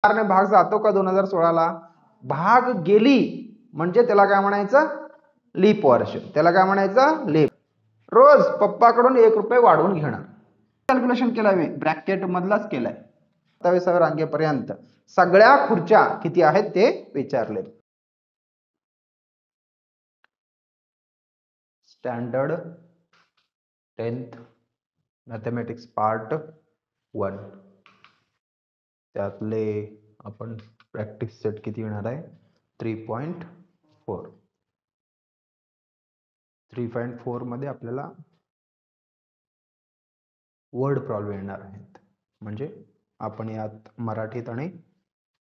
4 ने भाग जातो का 2016ला? भाग गेली म्हणजे त्याला काय म्हणायचं? लीप वर्ष. त्याला काय म्हणायचं? लीप. रोज पप्पाकडून 1 रुपये वाढवून घेणार. कॅल्क्युलेशन केलाय मी, ब्रॅकेट मधलाच केलाय. 27व्या रांगेपर्यंत सगळ्या खुर्च्या किती आहेत ते विचारले. स्टँडर्ड 10th मॅथमॅटिक्स पार्ट 1 त्यातले आपण प्रॅक्टिस सेट किती येणार आहे? 3.4. 3.4 मध्ये आपल्याला वर्ड प्रॉब्लेम येणार आहेत. म्हणजे आपण यात मराठीत आणि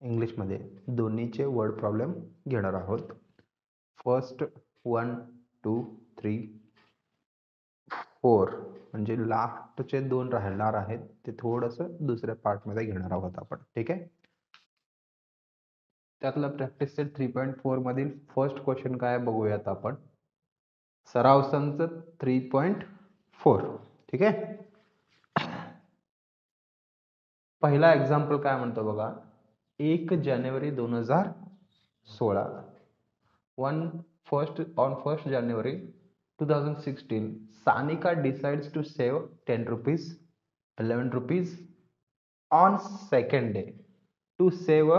इंग्लिशमध्ये दोन्हीचे वर्ड प्रॉब्लेम घेणार आहोत. फर्स्ट 1, 2, 3, 4 म्हणजे लास्टचे 2 राहणार आहेत, ते थोडंसं दुसऱ्या पार्टमध्ये घेणार आहोत आपण. ठीक आहे. त्यातला प्रॅक्टिस सेट 3.4 मधील फर्स्ट क्वेश्चन काय बघूयात आपण. सराव संच 3.4. ठीक आहे. पहिला एक्झाम्पल काय म्हणतो बघा. 1 जानेवारी 2016. On 1st January 2016, Sanika decides to save 10 rupees, 11 rupees on second day, to save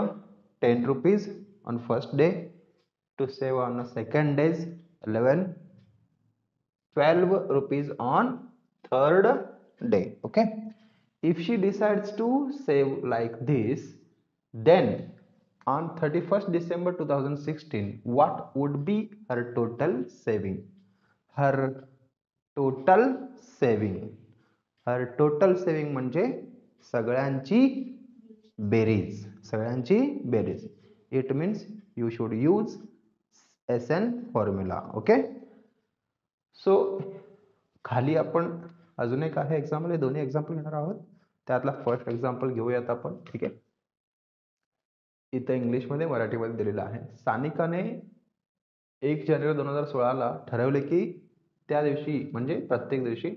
10 rupees on first day, to save on the second days 11, 12 rupees on third day. Okay. If she decides to save like this, then on 31st December 2016, what would be her total saving? Her total saving. Her total saving म्हणजे सगळ्यांची बेरीज. सगळ्यांची बेरीज. It means you should use SN formula. Okay. So खाली आपण अजून एक आहे एक्झाम्पल, हे दोन्ही एक्झाम्पल घेणार आहोत. त्यातला फर्स्ट एक्झाम्पल घेऊयात आपण. ठीक आहे. इथं इंग्लिशमध्ये मराठीमध्ये दिलेलं आहे. सानिकाने 1 जानेवारी 2016ला ठरवले की त्या दिवशी म्हणजे प्रत्येक दिवशी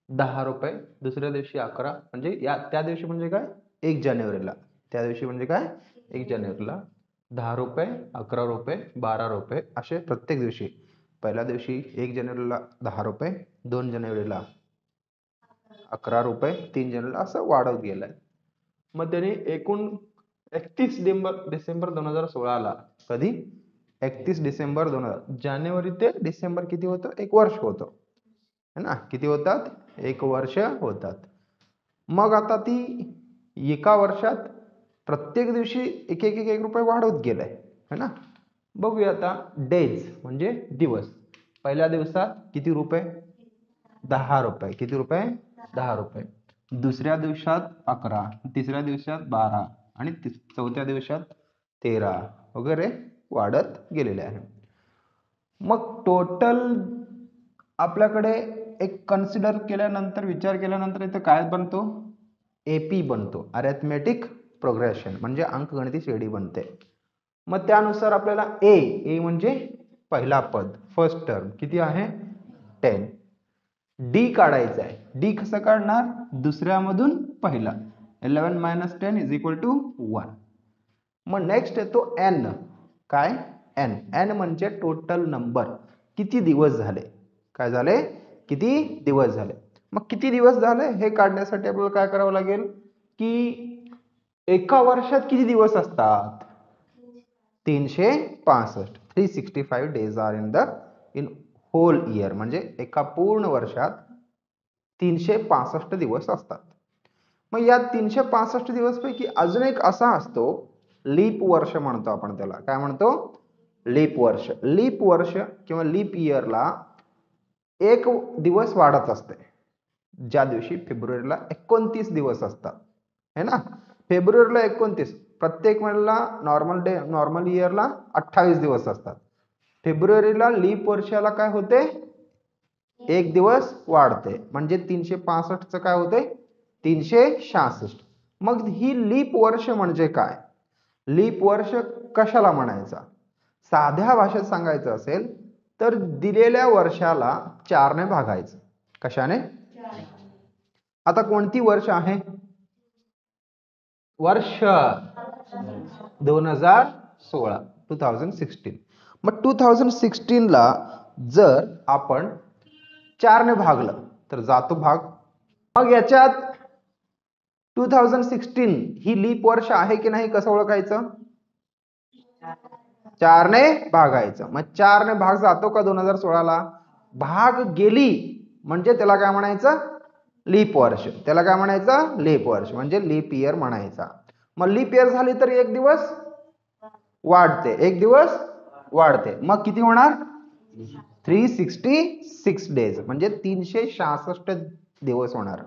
10 रुपये, दुसऱ्या दिवशी 11 म्हणजे त्या दिवशी म्हणजे काय 1 जानेवारीला, त्या दिवशी म्हणजे काय 1 जानेवारीला 10 रुपये, 11 रुपये, 12 रुपये असे प्रत्येक दिवशी. पहिल्या दिवशी 1 जानेवारीला 10 रुपये, 2 जानेवारीला 11 रुपये, 3 जानेवारीला असं वाढत गेलंय. मग त्याने एकूण 31 डिसेंबर 2016ला, कधी 31 डिसेंबर 2000, जानेवारी ते डिसेंबर किती होतं? 1 वर्ष होतं है ना. किती होतात? 1 वर्ष होतात. मग आता ती एका वर्षात प्रत्येक दिवशी 1 रुपये वाढवत गेलाय है ना. बघूया आता. डेज म्हणजे दिवस. पहिल्या दिवसात किती रुपये? 10 रुपये. किती रुपये? 10 रुपये. दुसऱ्या दिवसात 11, तिसऱ्या दिवसात 12 आणि चौथ्या दिवसात 13 वगैरे वाढत गेलेले आहे. मग टोटल आपल्याकडे एक कन्सिडर केल्यानंतर, विचार केल्यानंतर इथं काय बनतो? AP बनतो. अरिथमेटिक प्रोग्रेशन म्हणजे अंकगणिती श्रेणी बनते. मग त्यानुसार आपल्याला ए म्हणजे पहिला पद, फर्स्ट टर्म किती आहे? 10. डी काढायचा आहे. डी कसं काढणार? दुसऱ्यामधून पहिला. 11 - 10 = 1. मग नेक्स्ट येतो एन. काय? एन. एन म्हणजे टोटल नंबर. किती दिवस झाले? काय झाले? किती दिवस झाले? मग किती दिवस झाले हे काढण्यासाठी आपल्याला काय करावं लागेल की एका वर्षात किती दिवस असतात? 365. 365 days are in whole year. म्हणजे एका पूर्ण वर्षात 365 दिवस असतात. मग या 365 दिवस पैकी अजून एक असा असतो, लीप वर्ष म्हणतो आपण त्याला. काय म्हणतो? लीप वर्ष. लीप वर्ष किंवा लीप इयरला 1 दिवस वाढत असते. ज्या दिवशी फेब्रुवारीला 29 दिवस असतात है ना. फेब्रुवारीला 29. प्रत्येक महिन्याला नॉर्मल इयरला 28 दिवस असतात. फेब्रुवारीला लीप वर्षाला काय होते? 1 दिवस वाढते. म्हणजे 365 चं काय होते? 366. मग ही लीप वर्ष म्हणजे काय? लीप वर्ष कशाला म्हणायचा? साध्या भाषेत सांगायचं असेल तर दिलेल्या वर्षाला 4 ने भागायचं. कशाने? आता कोणती वर्ष आहे? वर्ष. 2016 2016. मग 2016ला जर आपण 4 ने भागलं तर जातो भाग. मग याच्यात 2016 ही लीप वर्ष आहे की नाही कसं ओळखायचं? 4 ने भागायचं. मग 4 ने भाग जातो का 2016ला? भाग गेली म्हणजे त्याला काय म्हणायचं? लीप वर्ष. त्याला काय म्हणायचं? लीप वर्ष म्हणजे लीप इयर म्हणायचा. मग लीप इयर झाली तर एक दिवस वाढते, एक दिवस वाढते. मग किती होणार? 366 डेज म्हणजे 366 दिवस होणार.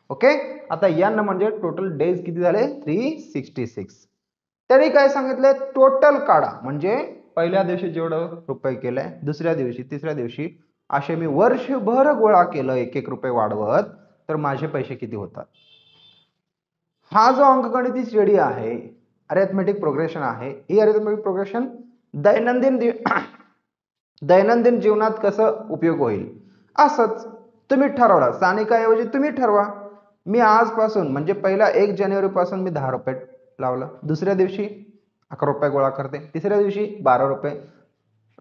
ओके. आता n म्हणजे टोटल डेज किती झाले? 366. त्यांनी काय सांगितलंय? टोटल काढा म्हणजे पहिल्या दिवशी जेवढं रुपये केलंय, दुसऱ्या दिवशी, तिसऱ्या दिवशी असे मी वर्षभर गोळा केलं एक एक रुपये वाढवत, तर माझे पैसे किती होतात? हा जो अंकगणिती श्रेणी आहे, अरिथमेटिक प्रोग्रेशन आहे, ही अरिथमेटिक प्रोग्रेशन दैनंदिन जीवनात कसं उपयोग होईल? असंच तुम्ही ठरवला. स्थानिकाऐवजी तुम्ही ठरवा. मी आजपासून म्हणजे पहिला 1 जानेवारी पासून मी 10 रुपये लावलं, दुसऱ्या दिवशी 11 रुपये गोळा करते, तिसऱ्या दिवशी 12 रुपये,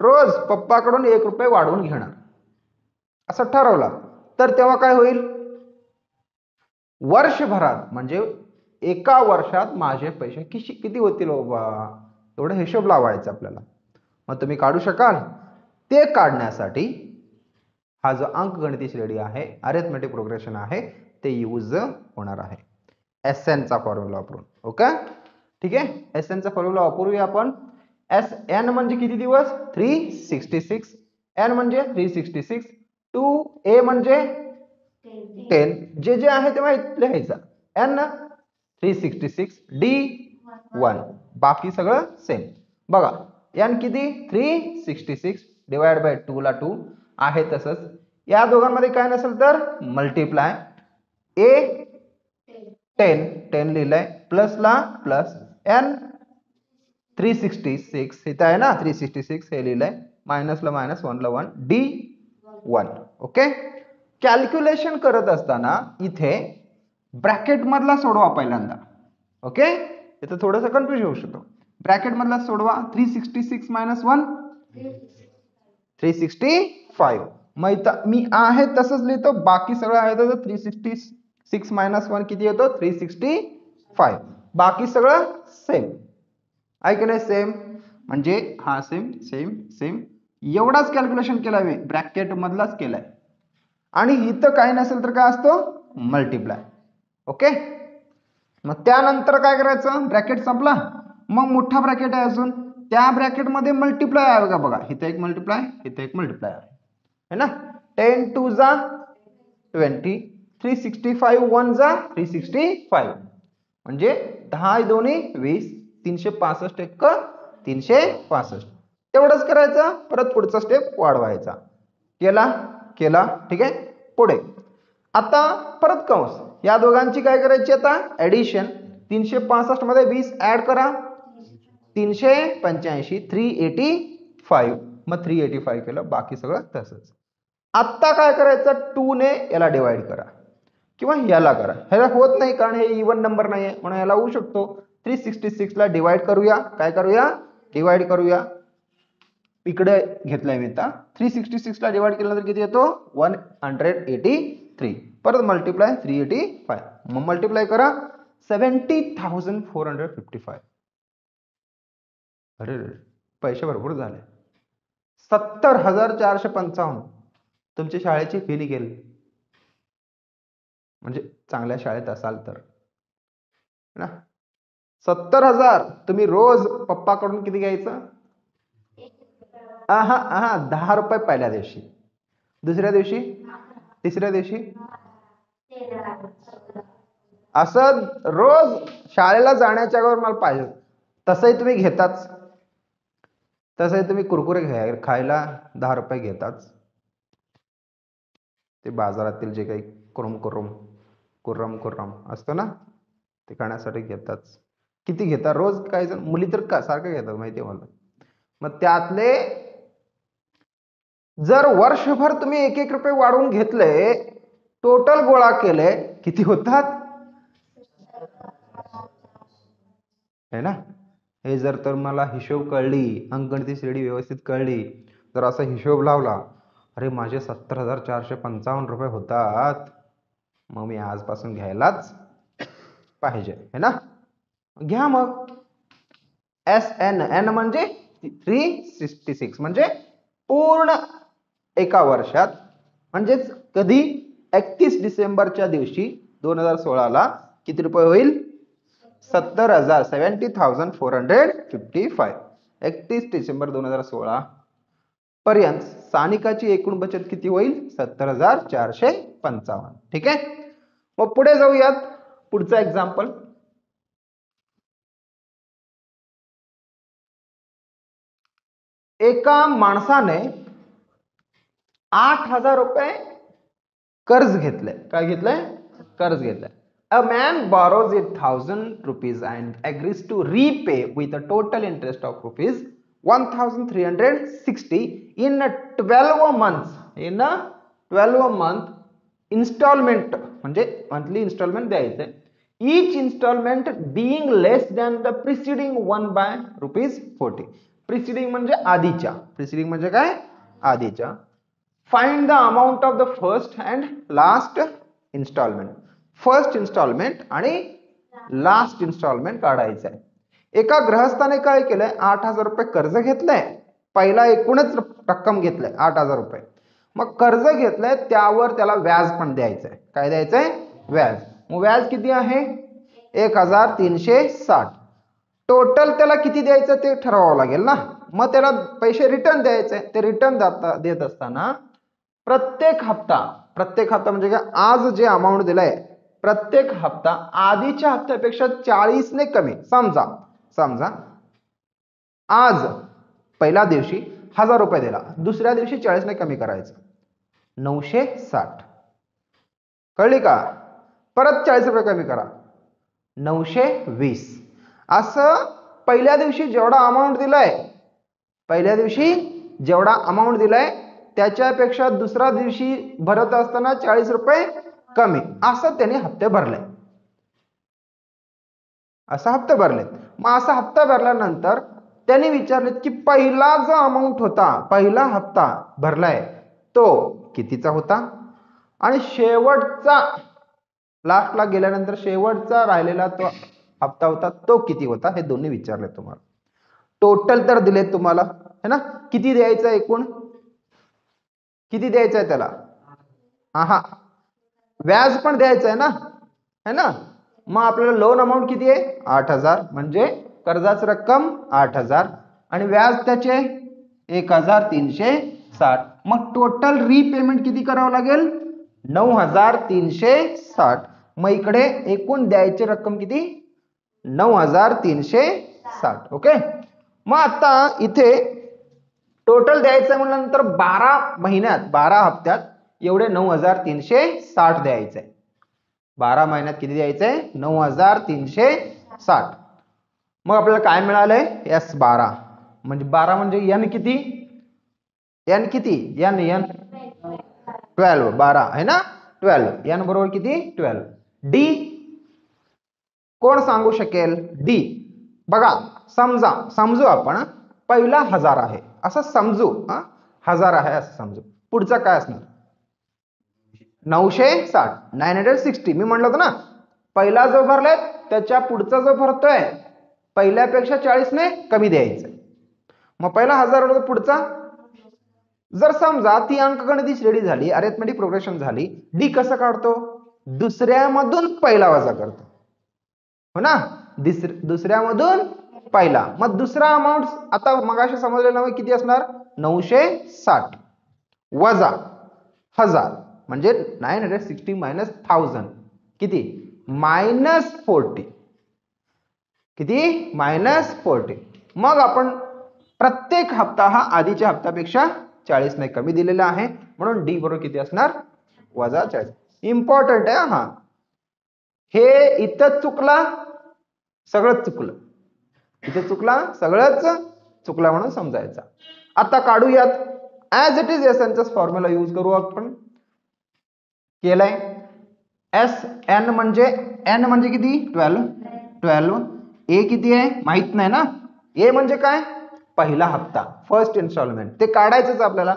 रोज पप्पाकडून 1 रुपये वाढवून घेणार असं ठरवला तर तेव्हा काय होईल? वर्षभरात म्हणजे एका वर्षात माझे पैसे किती होतील बाबा? एवढा हिशोब लावायचा आपल्याला. मग तुम्ही काढू शकाल? ते काढण्यासाठी हा जो अंकगणिती श्रेणी आहे, अरिथमेटिक प्रोग्रेशन आहे, ते यूज होणार आहे SN चा फॉर्म्युला वापरून. ओके, ठीक आहे. SN चा फॉर्म्युला वापरूया आपण. SN म्हणजे किती दिवस? 366. N म्हणजे 366. 2A म्हणजे 10. जे जे आहे ते माहित लिहायचं. N 366, D 1, बाकी सगळं सेम. बघा N किती? 366 डिवाइड बाय 2 ला 2 आहे तसंच. या दोघांमध्ये काय नसेल तर मल्टिप्लाय. A 10 लिहिलंय, प्लस ला प्लस, N 366 इथं आहे ना 366 हे लिहिलंय, मायनस ला मायनस, 1 ला 1, D 1. ओके. कॅल्क्युलेशन करत असताना इथे ब्रॅकेट मधला सोडवा पहिल्यांदा. ओके, इथं थोडंसं कन्फ्युज होऊ शकतो. ब्रॅकेट मधला सोडवा. 366 मायनस 1 365. मग इथं मी आहे तसंच लिहितो, बाकी सगळं आहे तसं. 366 मायनस 1 किती येतो? 365. बाकी सगळं सेम आहे की नाही? सेम म्हणजे हा सेम सेम सेम एवढाच कॅल्क्युलेशन केलाय मी, ब्रॅकेट मधलाच केलाय. आणि इथं काही नसेल तर काय असतं? मल्टिप्लाय. ओके. मग त्यानंतर काय करायचं? ब्रॅकेट संपला, मग मोठा ब्रॅकेट आहे अजून, त्या ब्रॅकेट मध्ये मल्टिप्लाय आहे का? बघा इथे एक मल्टिप्लाय, इथे एक मल्टिप्लाय आहे ना. 10 2 जा 20, 365 1 जा 365 म्हणजे 10 दोन्ही 20, 365 एक 365. तेवढंच करायचं. परत पुढचा स्टेप वाढवायचा. केला, ठीक आहे. पुढे आता परत कंस, या दोघांची काय करायची आता? ऍडिशन. 365 मध्ये 20 ऍड करा, 385, 385. मग 385 केलं, बाकी सगळं तसंच. आता काय करायचं? 2 ने याला डिवाइड करा किंवा याला करा. ह्याला होत नाही कारण हे इवन नंबर नाहीये, म्हणून याला होऊ शकतो. 366 ला डिवाइड करूया. काय करूया? डिवाइड करूया. इकडे घेतलाय मी आता. 366 ला डिवाइड केलं तर किती येतो? 183. परत मल्टिप्लाय 385. मग मल्टिप्लाय करा 70,455. अरे पैसे भरपूर झाले. 70,455 तुमच्या शाळेची फी निघेल, म्हणजे चांगल्या शाळेत असाल तर ना. 70,000 तुम्ही रोज पप्पाकडून किती घ्यायचं? 10 रुपये पहिल्या दिवशी, दुसऱ्या दिवशी, तिसऱ्या दिवशी, असं रोज शाळेला जाण्याच्या अगोदर मला पाहिजे. तसंही तुम्ही घेताच, तसंही तुम्ही कुरकुरे खायला 10 रुपये घेताच. ते बाजारातील जे काही कुर्रम असतं ना, ते खाण्यासाठी घेतात. किती घेतात रोज? काही जण, मुली तर का सारखं घेतात माहिती आहे मला. मग त्यातले जर वर्षभर तुम्ही 1 रुपये वाढवून घेतले, टोटल गोळा केले, किती होतात? है ना. हे जर तर मला हिशोब कळली, अंकगणिती श्रेणी व्यवस्थित कळली, जर असा हिशोब लावला, अरे माझे 70,455 रुपये होतात, मग मी आजपासून घ्यायलाच पाहिजे, है ना? घ्या मग. SN म्हणजे 366 म्हणजे पूर्ण एका वर्षात, म्हणजेच कधी 31 डिसेंबरच्या दिवशी 2016ला किती रुपये होईल? 70,000 70,455. 31 डिसेंबर 2016 पर्यंत सानिकाची एकूण बचत किती होईल? 70,455. ठीक आहे. मग पुढे जाऊयात. पुढचा एक्झाम्पल. एका माणसाने 8,000 रुपये कर्ज घेतले. काय घेतलंय? कर्ज घेतलंय. A man borrows 1,000 rupees and agrees to repay with a total interest of rupees 1,360 in 12 months. In 12 month installment म्हणजे monthly installment द्यायचे. Each installment being less than the preceding one by rupees 40. Preceding म्हणजे आधीच्या. Preceding म्हणजे काय? आधीच्या. Find the amount of the first and last installment. First installment आणि last installment काढायचं आहे. एका गृहस्थाने काय केलंय? 8,000 रुपये कर्ज घेतलंय. पहिला एकूणच रक्कम घेतलंय 8,000 रुपये. मग कर्ज घेतलंय त्यावर त्याला व्याज पण द्यायचंय. काय द्यायचंय? व्याज. मग व्याज किती आहे? 1,360. टोटल त्याला किती द्यायचं ते ठरवावं लागेल ना. मग त्याला पैसे रिटर्न द्यायचे. ते रिटर्न देत असताना प्रत्येक हप्ता म्हणजे काय? आज जे अमाऊंट दिलंय प्रत्येक हप्ता आधीच्या हप्त्यापेक्षा 40 ने कमी. समजा आज पहिल्या दिवशी 1,000 रुपये दिला, दुसऱ्या दिवशी 40 ने कमी करायचं, 960. कळली का? परत 40 रुपये कमी करा, 920. असं पहिल्या दिवशी जेवढा अमाऊंट दिलाय त्याच्यापेक्षा दुसऱ्या दिवशी भरत असताना 40 रुपये कमी, असं त्याने हप्ते भरले. मग असा हप्ता भरल्यानंतर त्यांनी विचारले की पहिला जो अमाऊंट होता, पहिला हप्ता भरलाय तो कितीचा होता आणि शेवटचा लास्टला गेल्यानंतर शेवटचा राहिलेला तो हप्ता होता तो किती होता, हे दोन्ही विचारले तुम्हाला. टोटल तर दिले तुम्हाला, है ना? किती द्यायचं एकूण? किती द्यायचं आहे त्याला? हा, व्याज पण द्यायचं आहे ना, है ना? मग आपल्याला लोन अमाऊंट किती आहे? 8,000. म्हणजे कर्जाची रक्कम 8,000 आणि व्याज त्याचे 1,360. मग टोटल रीपेमेंट किती करावं लागेल? 9,360. मग इकडे एकूण द्यायची रक्कम किती? 9,360. ओके. मग आता इथे टोटल द्यायचं म्हटल्यानंतर 12 महिन्यात 12 हप्त्यात एवढे 9,360 द्यायचंय. 12 महिन्यात किती द्यायचंय? 9,360. मग आपल्याला काय मिळालंय? S12. म्हणजे 12 म्हणजे n किती? n 12. 12 आहे ना? 12. n बरोबर किती? 12. D कोण सांगू शकेल? D बघा, समजू आपण पहिला 1,000 आहे असं समजू. 1,000 आहे असं समजू. पुढचा काय असणार? 960. 960. मी म्हणलं होतं ना, पहिला जो भरलाय त्याच्या पुढचा जो भरतोय पहिल्यापेक्षा 40 ने कमी द्यायचं. मग पहिला 1,000 होता, पुढचा जर समजा ती अंकगणिती श्रेणी झाली, अरिथमेटिक प्रोग्रेशन झाली, डी कसं काढतो? दुसऱ्यामधून पहिला वजा करतो, हो ना? दुसऱ्यामधून पहिला. मग दुसरा अमाऊंट आता मगाशी समजलेलं किती असणार? 960 वजा 1,000 म्हणजे 960 मायनस 1,000 किती? -40. किती? -40. मग आपण प्रत्येक हप्ता हा आधीच्या हप्त्यापेक्षा 40 ने कमी दिलेला आहे, म्हणून डी बरोबर किती असणार? -40. इम्पॉर्टंट आहे हा. हे इथं चुकला, सगळंच चुकलं. इथे चुकला, सगळंच चुकला म्हणून समजायचा. आता काढूयात. ऍज इट इज एसएनचाच फॉर्म्युला यूज करू आपण. केलाय. एन म्हणजे किती? 12. ए किती आहे माहित नाही ना, ए म्हणजे काय, पहिला हप्ता, फर्स्ट इन्स्टॉलमेंट, ते काढायचंच आपल्याला.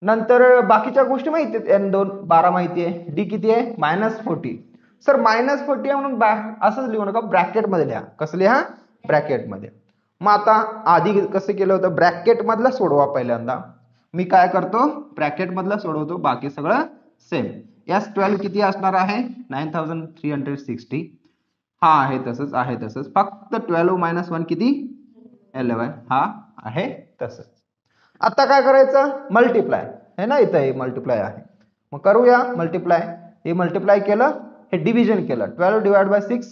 नंतर बाकीच्या गोष्टी माहिती आहेत, N2 12 माहिती आहे, डी किती आहे -40. सर -40 आहे म्हणून असंच लिहू नका, ब्रॅकेट मध्ये लिहा. कसं लिहा, ब्रॅकेट मध्ये. मग आता आधी कसं केलं होतं, ब्रॅकेट मधला सोडवा पहिल्यांदा. मी काय करतो, ब्रॅकेट मधला सोडवतो, बाकी सगळं सेम. S12 किती असणार आहे 9360. हा आहे तसंच आहे तसंच, फक्त 12 - 1 किती 11, हा आहे तसंच. आता काय करायचं, मल्टिप्लाय है ना, इथं हे मल्टिप्लाय आहे. मग करूया मल्टिप्लाय. हे मल्टिप्लाय केलं, हे डिव्हिजन केलं, 12 divide by 6,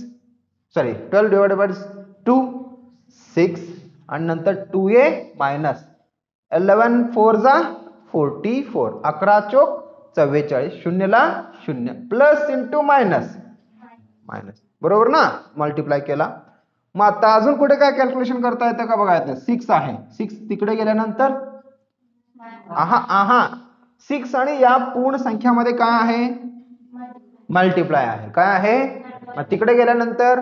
sorry 12 divide by 2 6, आणि नंतर 2a मायनस 11 4 जा 44, 11 चोक 44, शून्यला शून्य, प्लस इंटू मायनस मायनस, बरोबर ना, मल्टिप्लाय केला. मग आता अजून कुठे काय कॅल्क्युलेशन करता येतं का बघा. 6 आहे, 6 तिकडे गेल्यानंतर आहा 6 आणि या पूर्ण संख्यामध्ये काय आहे, मल्टिप्लाय आहे. काय आहे, मग तिकडे गेल्यानंतर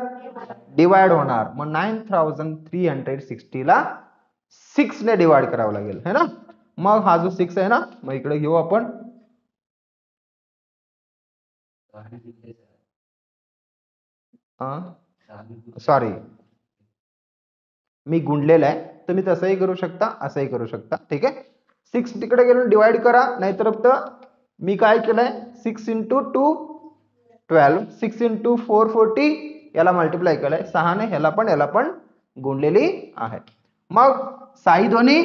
डिवाइड होणार. मग 9360 ला 6 ने डिवाइड करावं लागेल है ना. मग हा जो 6 आहे ना, मग इकडे घेऊ आपण, सॉरी मी गुणलेलं आहे, तुम्ही तसंही करू शकता, असंही करू शकता, ठीक आहे. 6 तिकडे गेलं डिवाइड करा, नाहीतर फक्त मी काय केलंय 6 इंटू 2 12, 6 इंटू 4 40, याला मल्टिप्लाय केलंय 6 ने, याला पण गुणलेली आहे. मग 6 दोन्ही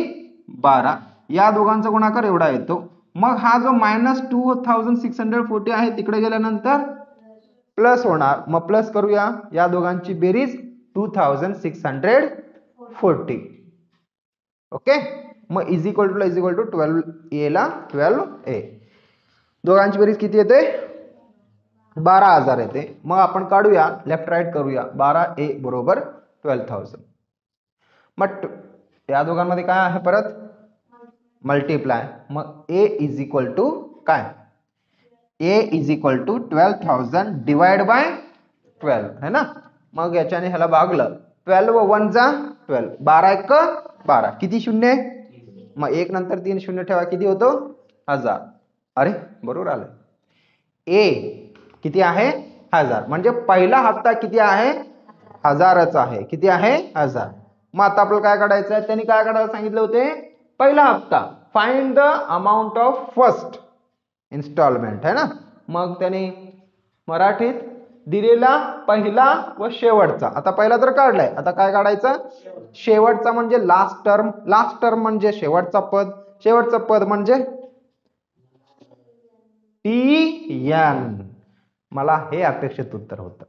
12, या दोघांचा गुणाकार एवढा येतो. मग हा जो -2640 आहे, तिकडे गेल्यानंतर प्लस होणार. मग प्लस करूया, या दोघांची बेरीज 2640. ओके, मग इज इक्वल टू 12a ला 12a, दोघांची बेरीज किती येते 12,000 येते. मग आपण काढूया, लेफ्ट राईट करूया, 12a बरोबर 12,000. मग या दोघांमध्ये काय आहे परत मल्टिप्लाय. मग a इज इक्वल टू काय, a is equal to 12,000 divide by 12 है ना. मग याच्याने ह्याला भागलं, 12 व 1 जा 12, 12 1 12, किती शून्य, मग 1 नंतर 3 शून्य ठेवा, किती होतो 1000. अरे बरोबर आलं. ए किती आहे 1000, म्हणजे पहिला हप्ता किती आहे 1000च आहे. किती आहे 1000. मग आता आपल्याला काय काढायचं आहे, त्यांनी काय काढायला सांगितले होते, पहिला हप्ता, find the amount of first installment है ना. मग त्यांनी मराठीत दिलेला पहिला व शेवटचा. आता पहिला तर काढलाय, आता काय काढायचं, शेवटचा म्हणजे लास्ट टर्म, लास्ट टर्म म्हणजे शेवटचा पद, शेवटचं पद म्हणजे TN. मला हे अपेक्षित उत्तर होतं.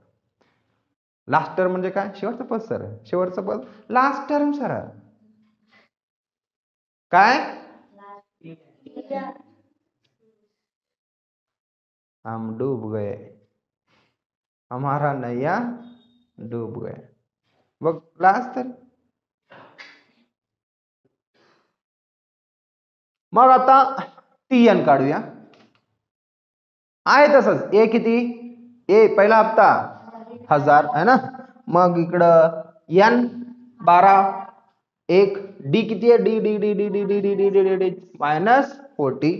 लास्ट टर्म म्हणजे काय, शेवटचं पद सर, शेवटचं पद लास्ट टर्म सर. काय, हम डूब गए, हमारा नैया डूब गए. बघ लास्ट तर. मग आता TN काढूया, आहे तसंच. ए किती, ए पहिला हप्ता 1000 है ना. मग इकडं N 12, 1 डी किती आहे, D D D D D D D D D D D -40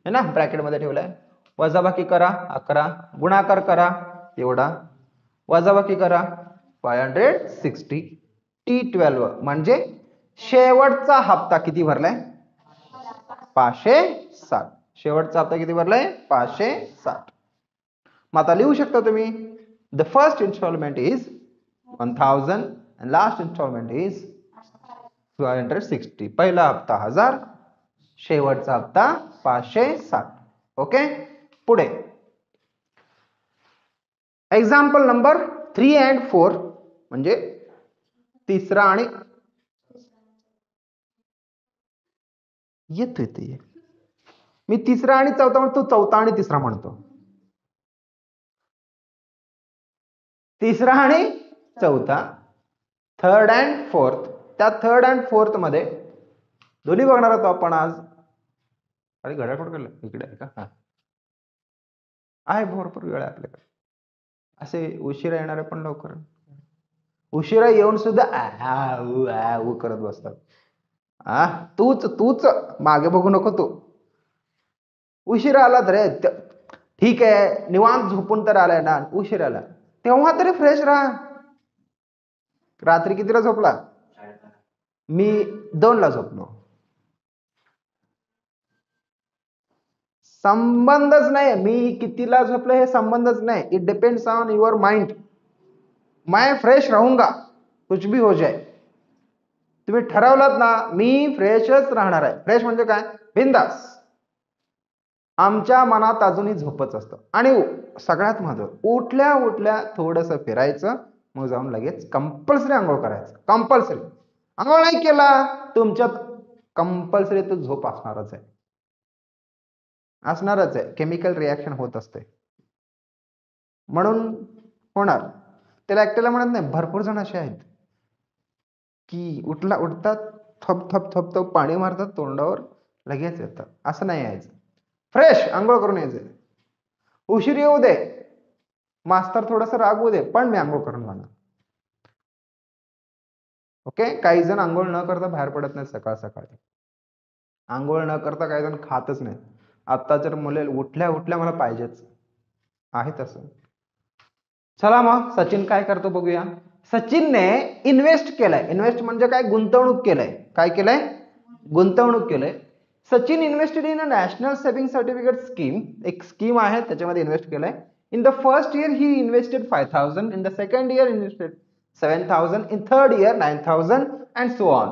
है ना, ब्रॅकेट मध्ये ठेवलाय. वजाबाकी करा 11, गुणाकार करा एवढा, वजाबाकी करा 560. T12 म्हणजे शेवटचा हप्ता किती भरलाय 560. शेवटचा हप्ता किती भरलाय 560. मग आता लिहू शकता तुम्ही, the first installment is 1000 and last installment is 560. पहिला हप्ता 1000, शेवटचा हप्ता 560. ओके, पुढे एक्झाम्पल नंबर 3 and 4, म्हणजे तिसरा आणि येतोय ते, मी तिसरा आणि चौथा म्हणतो, चौथा आणि तिसरा म्हणतो, तिसरा आणि चौथा, थर्ड अँड फोर्थ. त्या थर्ड अँड फोर्थ मध्ये दोन्ही बघणार आहोत आपण आज. अरे घड्याळ कुठे गेलं, इकडे आहे का, आहे भरपूर वेळ आहे आपल्याकडे, असे उशिरा येणारे पण लवकर. उशिरा येऊन सुद्धा करत बसतात. तूच तूच मागे बघू नको तू. उशिरा आला तर ठीक आहे, निवांत झोपून तर आलाय ना, उशिरा आला तेव्हा तरी फ्रेश राहा. रात्री कितीला झोपला? मी 2ला झोपलो. संबंधच नाही, मी कितीला झोपलो हे संबंधच नाही. It depends on your mind. मैं फ्रेश रहूंगा कुछ भी हो जाए. तुम्ही ठरवलात ना मी फ्रेशच राहणार आहे. फ्रेश म्हणजे काय? बिंदास. आमच्या मनात अजूनही झोपच असतं. आणि सगळ्यात महत्त्वाचं, उठल्या उठल्या थोडंसं फिरायचं, मग जाऊन लगेच कंपल्सरी आंघोळ करायचं. कंपल्सरी. आंघोळ नाही केला तुमच्यात कंपल्सरी तो झोप असणारच आहे. असणारच आहे. केमिकल रिॲक्शन होत असते म्हणून होणार. त्याला एकट्याला म्हणत नाही, भरपूर जण असे आहेत की उठतात, थप थप थप थप पाणी मारतात तोंडावर, लगेच येतात. असं नाही यायचं. फ्रेश आंघोळ करून यायचं. उशीर येऊ दे, मास्तर थोडस रागवू दे, पण मी आंघोळ करून जाणार. ओके. काही जण आंघोळ न करता बाहेर पडत नाही सकाळ सकाळी. आंघोळ न करता काही जण खातच नाही. आत्ताच्या मुले उठल्या उठल्या मला पाहिजेच आहे तसं. चला मग सचिन काय करतो बघूया. सचिनने इन्व्हेस्ट केलाय. इन्व्हेस्ट म्हणजे काय? गुंतवणूक केलंय. काय केलंय? गुंतवणूक केलंय. Sachin invested in a national saving certificate scheme. एक स्कीम आहे त्याच्यामध्ये इन्व्हेस्ट केलंय. In the first year he invested 5,000. In the second year invested 7,000. In third year 9,000 and so on.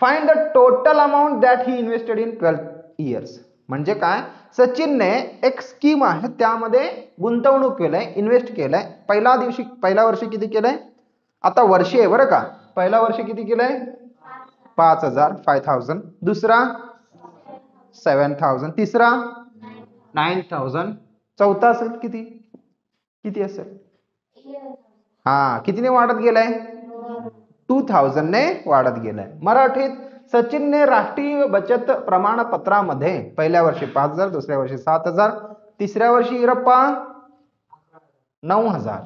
Find the total amount that he invested in 12 years. म्हणजे काय? सचिनने एक scheme आहे त्यामध्ये गुंतवणूक केलंय, इन्व्हेस्ट केलंय. पहिल्या वर्षी किती केलंय? आता वर्षी आहे बरं का. पहिल्या वर्षी किती केलंय? 5,000, 5,000. दुसरा 7,000. तिसरा 9,000. चौथा असेल किती? किती असेल? कितीने वाढत गेलाय? 2,000 ने वाढत गेलाय. मराठीत सचिनने राष्ट्रीय बचत प्रमाणपत्रामध्ये पहिल्या वर्षी 5,000, दुसऱ्या वर्षी 7,000, तिसऱ्या वर्षी इरप्पा 9,000.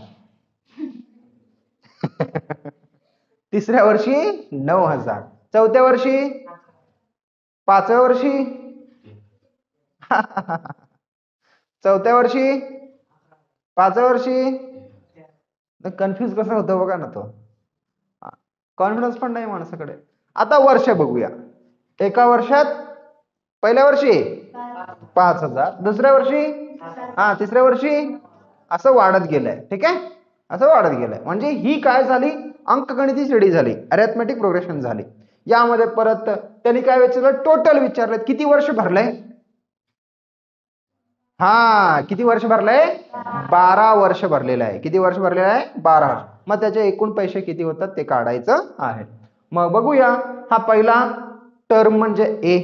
तिसऱ्या वर्षी 9,000. चौथ्या वर्षी, पाचव्या वर्षी चौथ्या वर्षी, पाचव्या वर्षी. कन्फ्युज कसं होतं बघा ना तो. कॉन्फिडन्स पण नाही माणसाकडे. आता वर्ष बघूया. एका वर्षात पहिल्या वर्षी 5,000, दुसऱ्या वर्षी तिसऱ्या वर्षी असं वाढत गेलंय. ठीक आहे, असं वाढत गेलंय. म्हणजे ही काय झाली? अंकगणिती श्रेणी झाली, अरिथमेटिक प्रोग्रेशन झाली. यामध्ये परत त्यांनी काय विचारलं? टोटल विचारलं. किती वर्ष भरलंय? किती वर्ष भरलंय? 12 वर्ष भरलेलं आहे. किती वर्ष भरलेलं आहे? 12 वर्ष. मग त्याचे एकूण पैसे किती होतात ते काढायचं आहे. मग बघूया. हा पहिला टर्म म्हणजे ए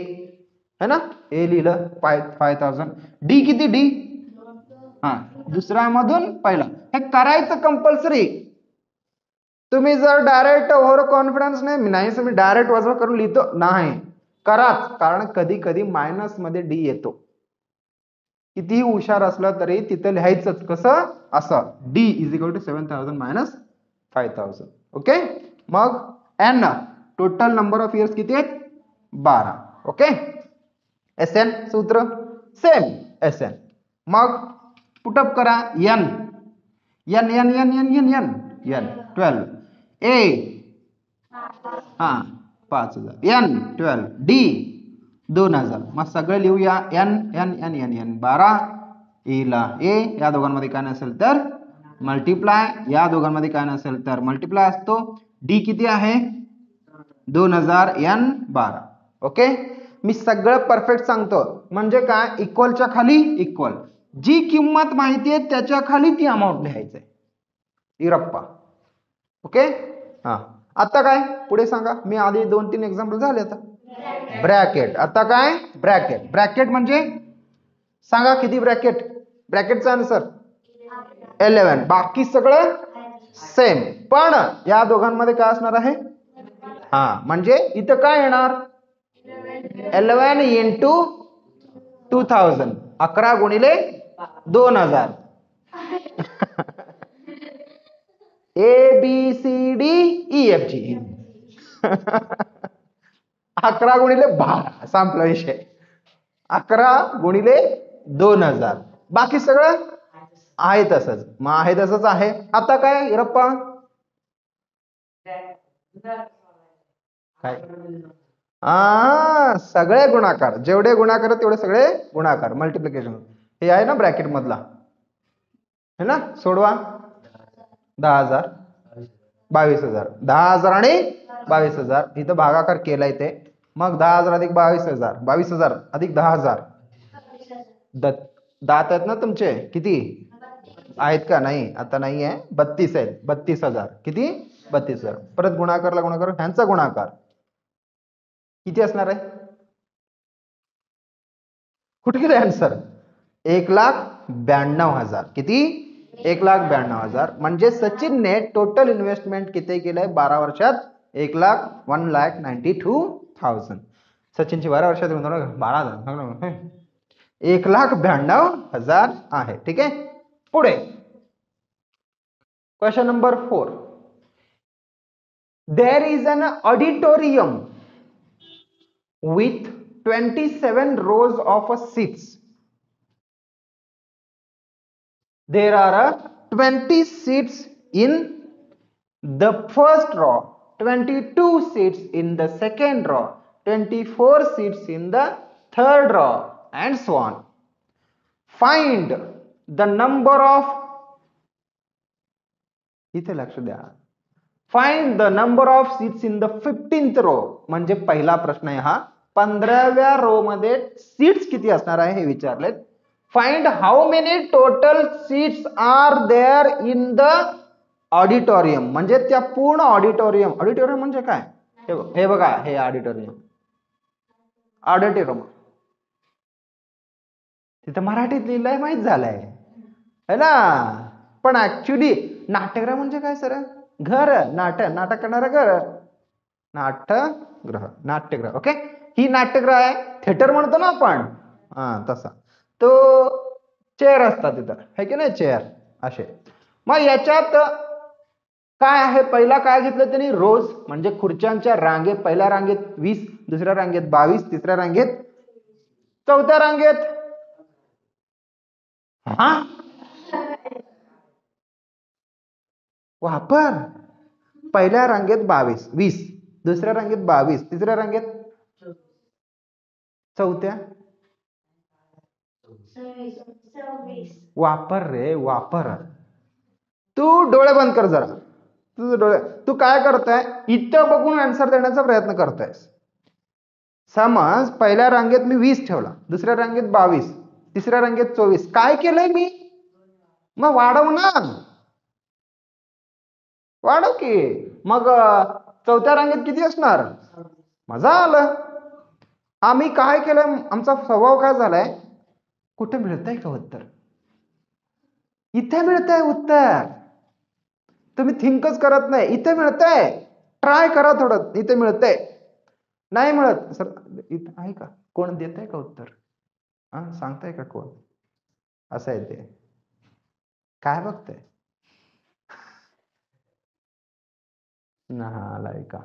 है ना. ए लिहिलं 5,000. डी किती? डी दुसऱ्या मधून पहिला. हे करायचं कंपल्सरी. तुम्ही जर डायरेक्ट ओव्हर कॉन्फिडन्स नाही मी डायरेक्ट वजा करून लिहितो, नाही कराच. कारण कधी कधी मायनस मध्ये डी येतो. कितीही हुशार असलं तरी तिथं लिहायचंच कसं? असं. D is equal to 7,000 minus 5,000. Okay. मग N total number of years किती आहेत? 12. ओके. एस एन सूत्र सेम एस एन. मग पुटअप करा. N N N N N N N N 12. A 5,000. N 12. D 2,000. मग सगळं लिहूया. N N N N N 12. A ला ए, या दोघांमध्ये काय नसेल तर मल्टिप्लाय, या दोघांमध्ये काय नसेल तर मल्टिप्लाय असतो. डी किती आहे? 2,000. एन 12. ओके. मी सगळं परफेक्ट सांगतो. म्हणजे काय? इक्वलच्या खाली इक्वल, जी किंमत माहिती आहे त्याच्या खाली ती अमाऊंट लिहायचंय. इरप्पा. ओके. आता काय पुढे सांगा. मी आधी 2-3 एक्झाम्पल झाले. आता ब्रॅकेट. आता काय? ब्रॅकेट. ब्रॅकेट म्हणजे सांगा किती ब्रॅकेट? ब्रॅकेटचा आन्सर 11. बाकी सगळं सेम, पण या दोघांमध्ये काय असणार आहे? म्हणजे इथं काय येणार? 11 इंटू 2,000. 11 गुणिले 2,000. ABCDEFG 11 गुणिले 12 संपला विषय. 11 गुणिले 2000. बाकी सगळं आहे तसंच. मग आहे तसंच आहे. आता काय रप्पा काय सगळे गुणाकार, जेवढे गुणाकार तेवढे सगळे गुणाकार, मल्टिप्लिकेशन. हे आहे ना ब्रॅकेट मधला, है ना. सोडवा. 10,000 22,000. 10,000 आणि 22,000. इथं भागाकार केलाय ते. मग 10,000 अधिक 22,000, 22,000 अधिक 10,000. दात आहेत ना तुमचे? किती आहेत का? नाही, आता नाही आहे. 32 आहेत. 32,000. किती? 32,000. परत गुणाकारला गुणाकार, ह्यांचा गुणाकार किती असणार आहे? कुठे गेले आन्सर? 1,92,000. किती? 1,92,000. म्हणजे सचिनने टोटल इन्व्हेस्टमेंट किती केलंय 12 वर्षात? 1,92,000. सचिनची 12 वर्षात 12,000 1,92,000 आहे. ठीक आहे. पुढे question number 4. There is an auditorium with 27 rows of seats. There are 20 seats in the first row, 22 seats in the second row, 24 seats in the third row, and so on. Find the number of, इथे लक्ष द्या, find the number of seats in the 15th row. म्हणजे पहिला प्रश्न आहे हा. 15व्या row मध्ये seats किती असणार आहे हे विचारलेत. Find how many total seats are there in the auditorium. म्हणजे त्या पूर्ण ऑडिटोरियम. ऑडिटोरियम म्हणजे काय? हे बघा, हे ऑडिटोरियम. ऑडिटोरियम तिथं मराठीत लिहिलंय, माहित झालंय है ना. पण ऍक्च्युली नाट्यगृह म्हणजे काय सर? घर. नाटक करणारं घर. नाट्यगृह. ओके. ही नाट्यगृह आहे. थिएटर म्हणतो ना आपण, तसा तो चेअर असतात तिथं, है की नाही? चेअर असे. मग याच्यात काय आहे? पहिला काय घेतलं त्यांनी? रोज, म्हणजे खुर्च्यांच्या रांगेत. पहिल्या रांगेत 20, दुसऱ्या रांगेत 22, तिसऱ्या रांगेत, चौथ्या रांगेत वापर. पहिल्या रांगेत 22, 20, दुसऱ्या रांगेत 22, तिसऱ्या रांगेत, चौथ्या वापर रे, वापर. तू डोळे बंद कर जरा. तुझे डोळे, तू काय करताय? इथं बघून आन्सर देण्याचा प्रयत्न करतायस. समज पहिल्या रांगेत मी 20 ठेवला, दुसऱ्या रांगेत 22, तिसऱ्या रांगेत 24. काय केलंय मी? मग वाढव ना, वाढव की. मग चौथ्या रांगेत किती असणार? मजा आलं. आम्ही काय केलं? आमचा स्वभाव काय झालाय? कुठे मिळतंय का उत्तर? इथे मिळतंय उत्तर. तुम्ही थिंकच करत नाही. इथे मिळतंय, ट्राय करा थोडं. इथे मिळतंय. नाही मिळत सर, इथं आहे का? कोण देत आहे का उत्तर? सांगताय का कोण? असं आहे ते. काय बघतंय? नालाय का.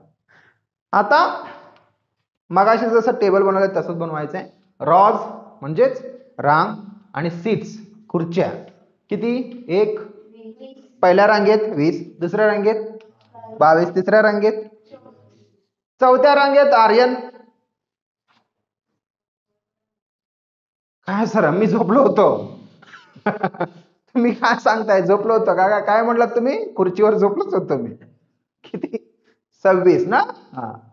आता मगाशी जसं टेबल बनवलंय तसंच बनवायचंय. रॉज म्हणजेच रांग आणि सीट्स खुर्च्या किती? 1 पहिल्या रांगेत 20, दुसऱ्या रांगेत 22, तिसऱ्या रांगेत, चौथ्या रांगेत आर्यन. काय सर मी झोपलो होतो? तुम्ही काय सांगताय? झोपलो होतो का? काय म्हटलं तुम्ही? खुर्चीवर झोपलोच होतो मी. किती? 26 ना.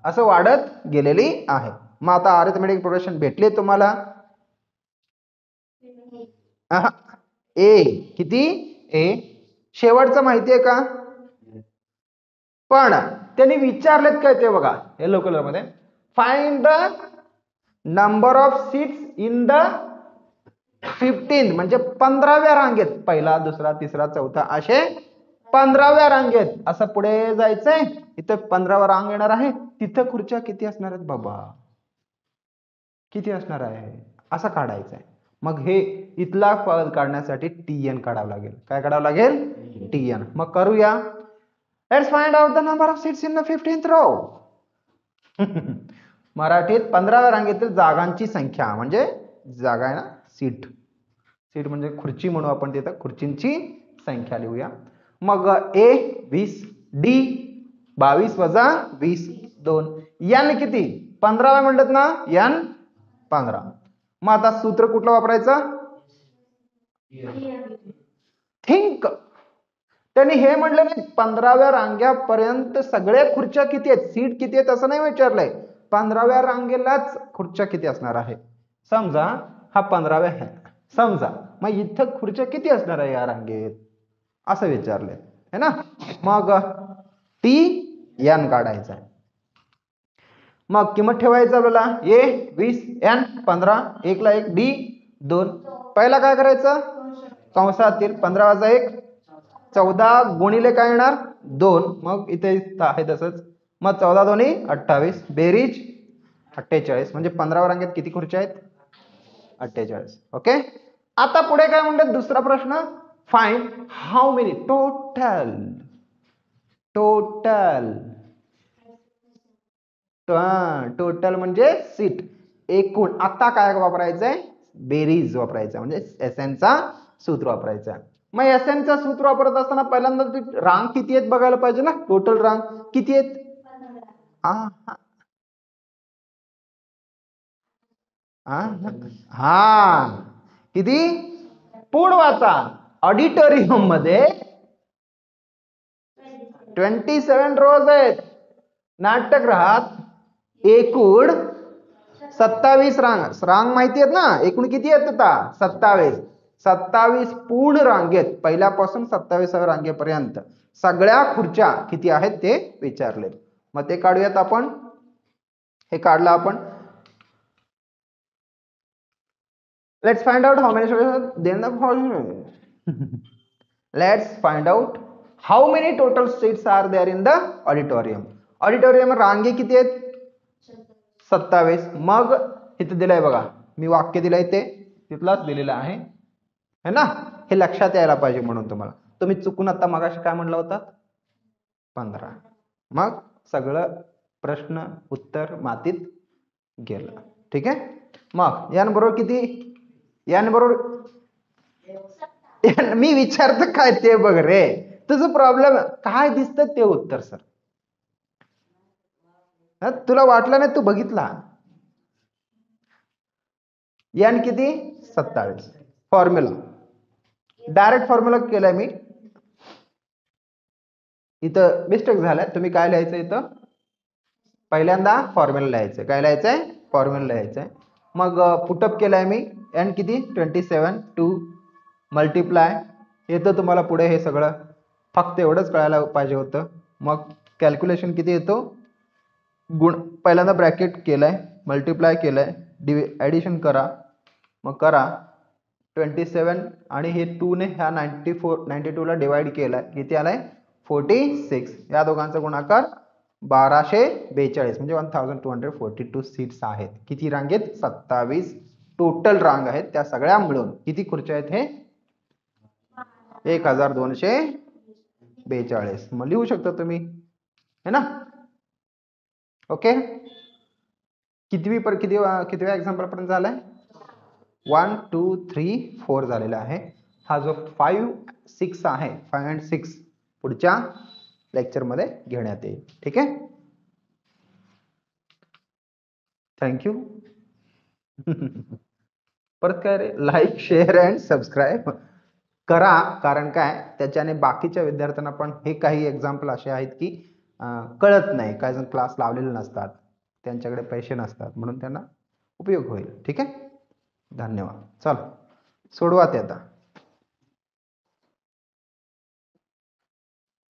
असं वाढत गेलेली आहे. मग आता अरिथमेटिक प्रोग्रेशन भेटले तुम्हाला. ए किती? ए शेवटचं माहितीये का? पण त्यांनी विचारलेत काय ते बघा येलो कलर मध्ये. Find the number of seats in the 15th म्हणजे 15व्या रांगेत. पहिला, दुसरा, तिसरा, चौथा असे 15व्या रांगेत. असं पुढे जायचंय. इथं 15वा रांग येणार आहे. तिथं खुर्च्या किती असणार आहेत बाबा? किती असणार आहे? असं काढायचंय. मग हे इथला पद काढण्यासाठी TN काढावं लागेल. काय काढावं लागेल? TN. मग करूया. Let's find out the number of seats in the 15th row. मराठीत 15व्या रांगेतील जागांची संख्या म्हणजे जागा आहे ना, सीट. सीट म्हणजे खुर्ची म्हणू आपण, तिथं खुर्चींची संख्या लिहूया. मग ए 20, डी 22 वजा 20 2, एन किती 15व्या म्हणतात ना, एन 15. मग आता सूत्र कुठलं वापरायचं? थिंक. त्यांनी हे म्हटलं नाही 15व्या रांग्यापर्यंत सगळ्या खुर्च्या किती आहेत, सीट किती आहेत असं नाही विचारलंय. 15व्या रांगेलाच खुर्च्या किती असणार आहे. समजा हा 15व्या आहे समजा, मग इथं खुर्च्या किती असणार आहे या रांगेत असं विचारलंय है ना. मग टी एन काढायचा आहे. मग किंमत ठेवायचं आपल्याला ए 20 एन 15, 1 ला 1 डी 2. पहिला काय करायचं, कंसातील 15 वजा 1 14 गुणिले काय येणार 2. मग इथे आहे तसंच. मग 14 दोन्ही 28 बेरीज 48. म्हणजे 15व्या रांगेत किती खुर्च्या आहेत 48. ओके. आता पुढे काय म्हणतात दुसरा प्रश्न, find how many total total म्हणजे सीट एकूण. आता काय वापरायचंय, बेरीज वापरायचं म्हणजे एसएन चा सूत्र वापरायचं. मग एसएन चा सूत्र वापरत असताना पहिल्यांदा रांग किती आहेत बघायला पाहिजे ना. टोटल रांग किती आहेत, हा किती पुढ वाचा. ऑडिटोरियम मध्ये 27 रोज आहेत. नाट्यगृहात एकूण 27 रांग माहिती आहेत ना. एकूण किती आहेत आता 27 पूर्ण रांगेत पहिल्यापासून 27व्या रांगेपर्यंत सगळ्या खुर्च्या किती आहेत ते विचारले. मग ते काढूयात आपण. हे काढलं आपण. Let's find out how many let's find out how many total seats are there in the auditorium. Auditorium रांगे किती आहेत 27. मग इथं दिलंय बघा, मी वाक्य दिलंय ते तिथलाच दिलेलं आहे है ना. हे लक्षात यायला पाहिजे म्हणून तुम्हाला. तुम्ही चुकून आता मगाशी काय म्हणलं होतं 15. मग सगळं प्रश्न उत्तर मातीत गेलं. ठीक आहे. मग यान बरोबर किती, यान बरोबर मी विचारतो काय ते बघ रे. तुझं प्रॉब्लेम काय दिसतं ते उत्तर सर. तुला वाटलं नाही, तू बघितला. एन किती 27. फॉर्म्युला डायरेक्ट फॉर्म्युला केलाय मी. इथं मिस्टेक झालाय. तुम्ही काय लिहायचं इथं पहिल्यांदा फॉर्म्युला लिहायचं. काय लिहायचंय फॉर्म्युला लिहायचंय. मग पुटअप केलाय मी. एन किती 27 2 मल्टिप्लाय येतं तुम्हाला पुढे. हे सगळं फक्त एवढंच कळायला पाहिजे होतं. मग कॅल्क्युलेशन किती येतो, गुण पहिल्यांदा ब्रॅकेट केलाय मल्टिप्लाय केलाय ॲडिशन करा. मग करा 27 आणि हे 2 ने ह्या 92 ला डिवाइड केलाय. किती आलाय 46. या दोघांचा गुणाकार 1242 म्हणजे 1242 सीट्स आहेत. किती रांगेत 27 टोटल रांग आहेत. त्या सगळ्या मिळून किती खुर्च्या आहेत हे 1242. मग लिहू शकता तुम्ही है ना. ओके. कितव्या एक्झाम्पल पर्यंत झालाय 1 2 3 4 झालेला आहे. हा जो 5 6 आहे 5 and 6 पुढच्या लेक्चर मध्ये घेण्यात येईल. ठीक आहे. थँक्यू. परत काय रे, लाईक शेअर अँड सबस्क्राईब करा. कारण काय त्याच्याने बाकीच्या विद्यार्थ्यांना पण हे काही एक्झाम्पल असे आहेत की कळत नाही. काही जण क्लास लावलेले नसतात, त्यांच्याकडे पैसे नसतात, म्हणून त्यांना उपयोग होईल. ठीक आहे. धन्यवाद. चल सोडवा ते आता.